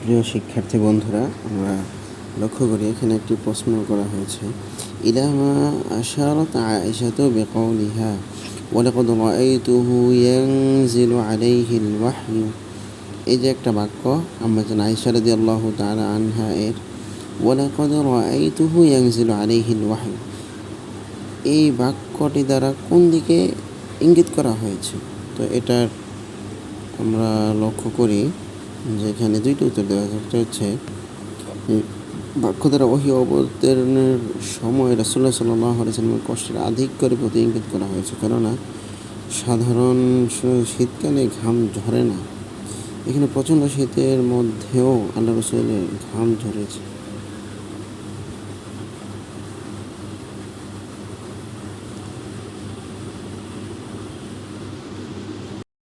প্রিয় শিক্ষার্থী বন্ধুরা, আমরা লক্ষ্য করি এখানে একটি প্রশ্ন করা হয়েছে। ইলা মা আশারাত আয়েশাতু বিকাউলিহা ওয়ালাকাদ রাআইতুহু ইয়ানজিলু আলাইহিল ওয়াহয়ু। এই যে একটা বাক্য, আমরা জানি আয়েশা রাদিয়াল্লাহু তাআলা আনহা এর ওয়ালাকাদ রাআইতুহু ইয়ানজিলু আলাইহিল ওয়াহয়ু, এই বাক্যটি দ্বারা কোন দিকে ইঙ্গিত করা হয়েছে? তো এটার আমরা লক্ষ্য করি যে এখানে দুইটি উত্তর দেওয়া আছে। একটা হচ্ছে বাক্য দ্বারা ওহী অবতীর্ণের সময় রাসূলুল্লাহ সাল্লাল্লাহু আলাইহি ওয়াসাল্লামের কষ্টের আধিক্যের প্রতি ইঙ্গিত করা হয়েছে, কেননা সাধারণ শীতকালে ঘাম ঝরে না, এখানে প্রচণ্ড শীতের মধ্যেও আল্লাহ রাসূলের ঘাম ঝরেছে।